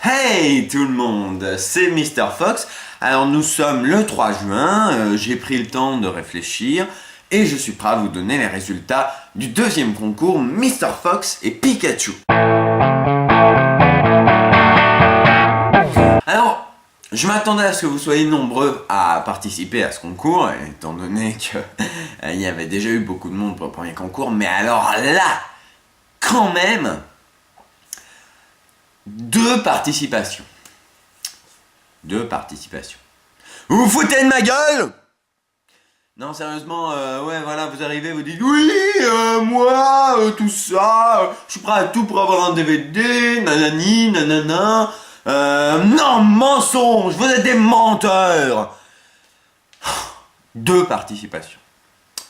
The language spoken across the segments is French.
Hey tout le monde, c'est Mr. Fox. Alors nous sommes le 3 juin, j'ai pris le temps de réfléchir et je suis prêt à vous donner les résultats du deuxième concours Mr. Fox et Pikachu. Alors, je m'attendais à ce que vous soyez nombreux à participer à ce concours, étant donné qu'il y avait déjà eu beaucoup de monde pour le premier concours, mais alors là, quand même, 2 participations. 2 participations. Vous vous foutez de ma gueule? Non, sérieusement, ouais, voilà, vous arrivez, vous dites oui, moi, tout ça, je suis prêt à tout pour avoir un DVD, nanani, nanana. Non, mensonge, vous êtes des menteurs. 2 participations.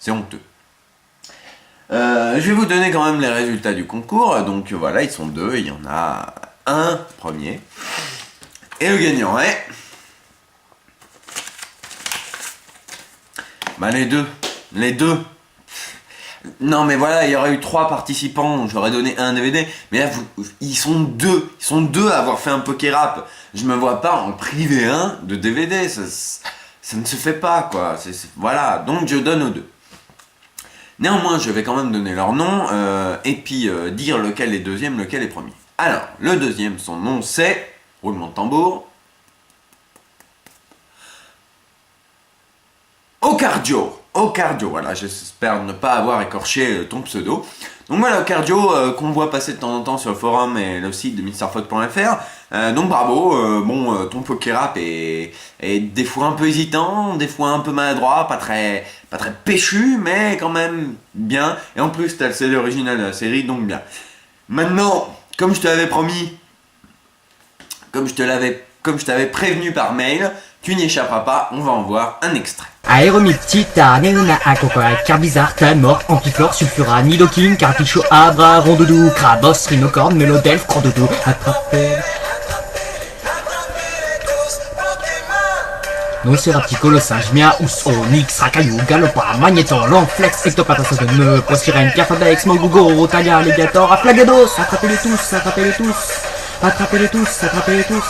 C'est honteux. Je vais vous donner quand même les résultats du concours. Donc voilà, ils sont 2, il y en a un premier. Et le gagnant est... Bah les deux. Non mais voilà, il y aurait eu 3 participants, j'aurais donné un DVD. Mais là, ils sont deux à avoir fait un Pokérap. Je me vois pas en priver un de DVD. Ça ne se fait pas, quoi. Voilà, donc je donne aux 2. Néanmoins, je vais quand même donner leur nom et puis dire lequel est deuxième, lequel est premier. Alors, le deuxième, son nom c'est... Roulement de tambour. Ocardio, voilà, j'espère ne pas avoir écorché ton pseudo. Donc voilà, Ocardio, qu'on voit passer de temps en temps sur le forum et le site de MrFox.fr. Donc bravo, ton Pokérap est des fois un peu hésitant, des fois un peu maladroit, pas très péchu, mais quand même bien. Et en plus, t'as le CD original de la série, donc bien. Maintenant, comme je te l'avais promis, comme je t'avais prévenu par mail, tu n'y échapperas pas, on va en voir un extrait. Aéromite, Tita, Néuna, Acoca, Carbizarre, Clamor, Ampiflore, Sulfura, Nidoking, Carpichou, Abra, Rondoudou, Krabos, Rhinocorne, Mélodelphe, Crandoudou, Attrapé. Nocérapti, Colossinge, Mia, Ous, Onyx, Racaillou, Galopard, Magnéton, Longflex, Ectopathos, Neu, Prosirène, Piafabex, Mongugo, Rotalia, Alligator, Aflagados, attrapez-les tous, attrapez-les tous, attrapez-les tous, attrapez-les tous.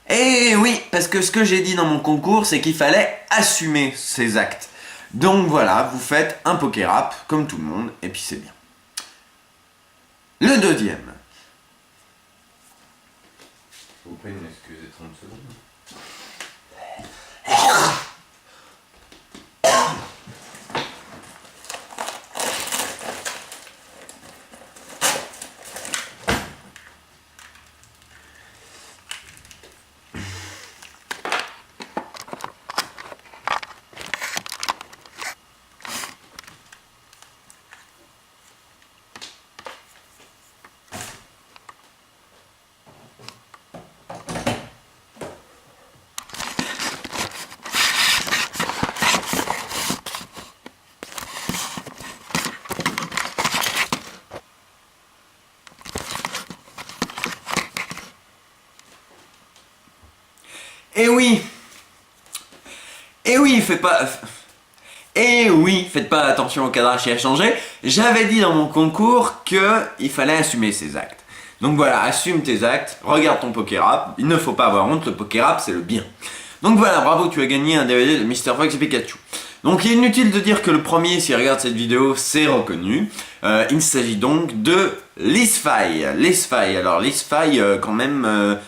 Et oui, parce que ce que j'ai dit dans mon concours, c'est qu'il fallait assumer ses actes. Donc voilà, vous faites un Pokérap, comme tout le monde, et puis c'est bien. Le deuxième. Vous pouvez m'excuser 30 secondes. Et oui, faites pas attention au cadrage qui a changé. J'avais dit dans mon concours qu'il fallait assumer ses actes. Donc voilà, assume tes actes, regarde ton Pokérap. Il ne faut pas avoir honte, le Pokérap c'est le bien. Donc voilà, bravo, tu as gagné un DVD de Mr. Fox et Pikachu. Donc il est inutile de dire que le premier, s'il regarde cette vidéo, c'est reconnu. Il s'agit donc de Lisfy. Alors Lisfy, quand même,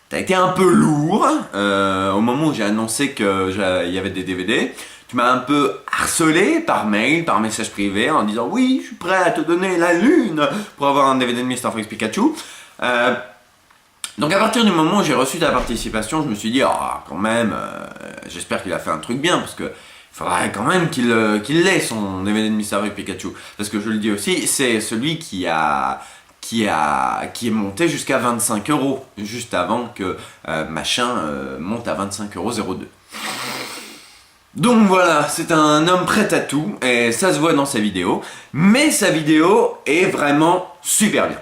t'as été un peu lourd au moment où j'ai annoncé qu'il y avait des DVD. Tu m'as un peu harcelé par mail, par message privé, en disant oui, je suis prêt à te donner la lune pour avoir un DVD de Mr. Fox Pikachu. Donc à partir du moment où j'ai reçu ta participation, je me suis dit, quand même, j'espère qu'il a fait un truc bien, parce que il faudrait quand même qu'il l'ait, son DVD de Mr. Fox Pikachu. Parce que je le dis aussi, c'est celui qui est monté jusqu'à 25 €, juste avant que machin monte à 25,02 €. Donc voilà, c'est un homme prêt à tout, et ça se voit dans sa vidéo, mais sa vidéo est vraiment super bien.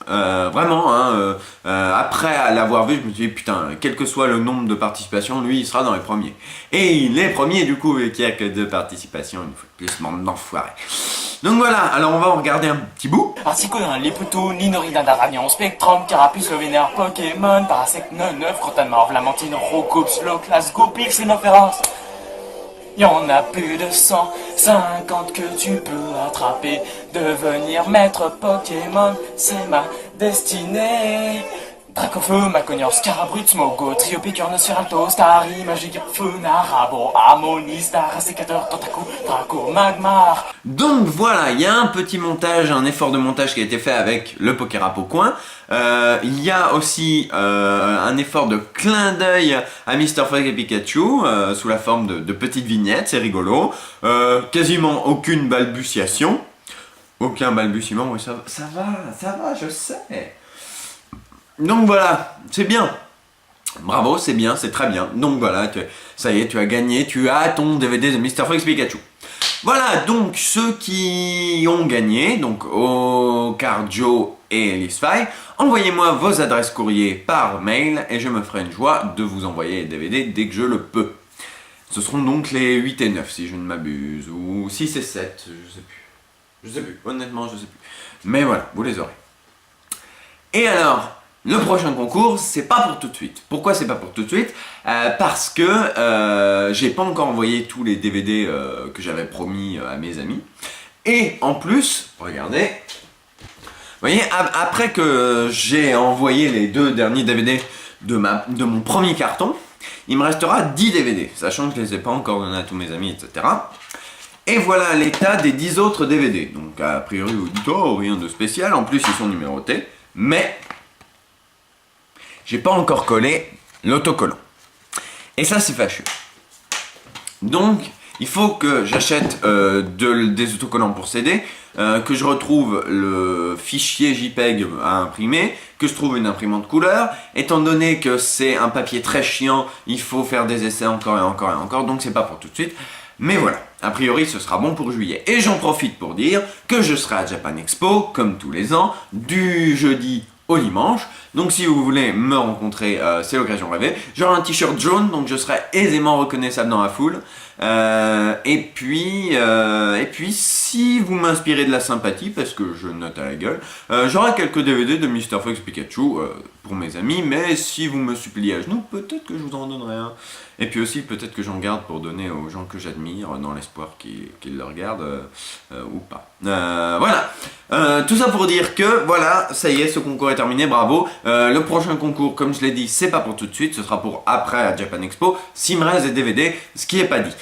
Vraiment, hein, après l'avoir vu, je me suis dit, putain, quel que soit le nombre de participations, lui, il sera dans les premiers. Et il est premier, du coup, vu qu'il n'y a que 2 participations, une fois de plus, monde d'enfoiré. Donc voilà, alors on va en regarder un petit bout. Articulin, Liputo, Ninoridin d'Aragnon, Spectrum, Carapuce, Vénère, Pokémon, Parasect, Neuf, Crotanmorve, Lamentine, Rocoups, Loclas, Goopix, Xénophéras. Y'en a plus de 150 que tu peux attraper. Devenir maître Pokémon, c'est ma destinée. Dracofeu, Maconior, Scarabrut, Smogo, Trio, Picorne, Sferalto, Starry, Magic, Funa, Rabo, Harmonie, Star, Sécateur, Tentacu, Draco, Magmar. Donc voilà, il y a un petit montage, un effort de montage qui a été fait avec le Pokérap au coin. Il y a aussi un effort de clin d'œil à Mr. Fox et Pikachu sous la forme de petites vignettes, c'est rigolo. Quasiment aucune balbutiation. Aucun balbutiement, oui, ça va, je sais. Donc voilà, c'est bien. Bravo, c'est bien, c'est très bien. Donc voilà, ça y est, tu as gagné, tu as ton DVD de Mr. Fox Pikachu. Voilà, donc ceux qui ont gagné, donc Okarjo et Lisfy, envoyez-moi vos adresses courrier par mail et je me ferai une joie de vous envoyer les DVD dès que je le peux. Ce seront donc les 8 et 9 si je ne m'abuse, ou 6 et 7, je sais plus, honnêtement je sais plus. Mais voilà, vous les aurez. Et alors, le prochain concours, c'est pas pour tout de suite. Pourquoi c'est pas pour tout de suite? Parce que j'ai pas encore envoyé tous les DVD que j'avais promis à mes amis. Et en plus, regardez, vous voyez, après que j'ai envoyé les 2 derniers DVD de mon premier carton, il me restera 10 DVD, sachant que je les ai pas encore donnés à tous mes amis, etc. Et voilà l'état des 10 autres DVD. Donc a priori, vous dites, oh, rien de spécial, en plus ils sont numérotés, mais j'ai pas encore collé l'autocollant. Et ça, c'est fâcheux. Donc, il faut que j'achète des autocollants pour CD, que je retrouve le fichier JPEG à imprimer, que je trouve une imprimante couleur. Étant donné que c'est un papier très chiant, il faut faire des essais encore et encore et encore, donc c'est pas pour tout de suite. Mais voilà, a priori ce sera bon pour juillet. Et j'en profite pour dire que je serai à Japan Expo, comme tous les ans, du jeudi au dimanche. Donc si vous voulez me rencontrer, c'est l'occasion rêvée. J'aurai un t-shirt jaune, donc je serai aisément reconnaissable dans la foule. Et puis si vous m'inspirez de la sympathie, parce que je note à la gueule, j'aurai quelques DVD de Mr. Fox Pikachu pour mes amis, mais si vous me suppliez à genoux, peut-être que je vous en donnerai un. Et puis aussi, peut-être que j'en garde pour donner aux gens que j'admire, dans l'espoir qu'ils le regardent, ou pas. Voilà. Tout ça pour dire que, voilà, ça y est, ce concours est terminé, bravo. Le prochain concours, comme je l'ai dit, c'est pas pour tout de suite, ce sera pour après à Japan Expo. S'il me reste des DVD, ce qui est pas dit.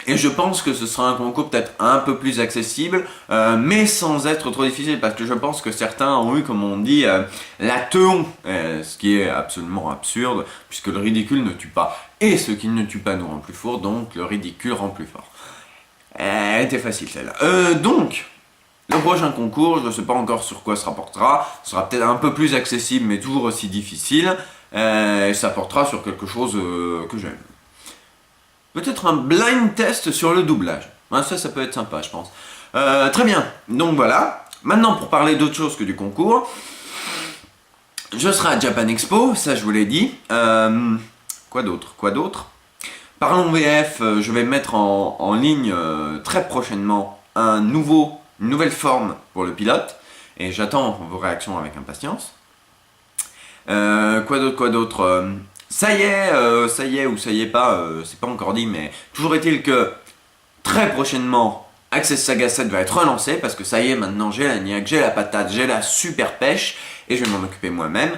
Et je pense que ce sera un concours peut-être un peu plus accessible, mais sans être trop difficile, parce que je pense que certains ont eu, comme on dit, la teon, ce qui est absolument absurde, puisque le ridicule ne tue pas. Et ce qui ne tue pas nous rend plus fort, donc le ridicule rend plus fort. Elle était facile celle-là. Donc, le prochain concours, je ne sais pas encore sur quoi ça rapportera, sera peut-être un peu plus accessible, mais toujours aussi difficile, et ça portera sur quelque chose que j'aime. Peut-être un blind test sur le doublage. Ça peut être sympa, je pense. Très bien. Donc voilà. Maintenant, pour parler d'autre chose que du concours, je serai à Japan Expo, ça je vous l'ai dit. Quoi d'autre? Parlons VF, je vais mettre en ligne très prochainement une nouvelle forme pour le pilote. Et j'attends vos réactions avec impatience. Quoi d'autre? ça y est ou ça y est pas, c'est pas encore dit, mais toujours est-il que très prochainement, Access Saga 7 va être relancé parce que ça y est, maintenant j'ai la niaque, j'ai la patate, j'ai la super pêche et je vais m'en occuper moi-même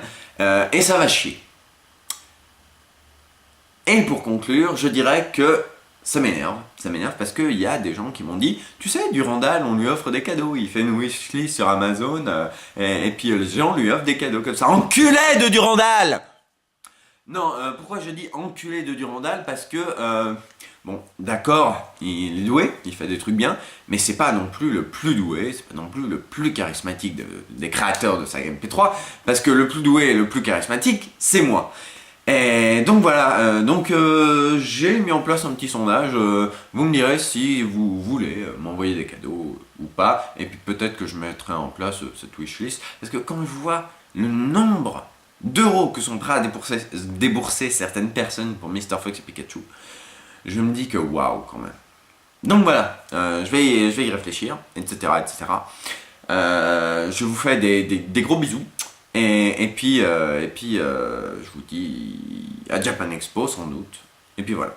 et ça va chier. Et pour conclure, je dirais que ça m'énerve parce qu'il y a des gens qui m'ont dit, tu sais, Durandal, on lui offre des cadeaux, il fait une wishlist sur Amazon et puis les gens lui offrent des cadeaux comme ça. Enculé de Durandal! Non, pourquoi je dis enculé de Durandal? Parce que, bon, d'accord, il est doué, il fait des trucs bien, mais c'est pas non plus le plus doué, c'est pas non plus le plus charismatique des créateurs de Saga MP3, parce que le plus doué et le plus charismatique, c'est moi. Et donc voilà, j'ai mis en place un petit sondage, vous me direz si vous voulez m'envoyer des cadeaux ou pas, et puis peut-être que je mettrai en place cette wishlist, parce que quand je vois le nombre d'euros que sont prêts à débourser certaines personnes pour Mr. Fox et Pikachu, je me dis que waouh quand même. Donc voilà, je vais y réfléchir, etc. etc. Je vous fais des gros bisous. Et puis, je vous dis à Japan Expo sans doute. Et puis voilà.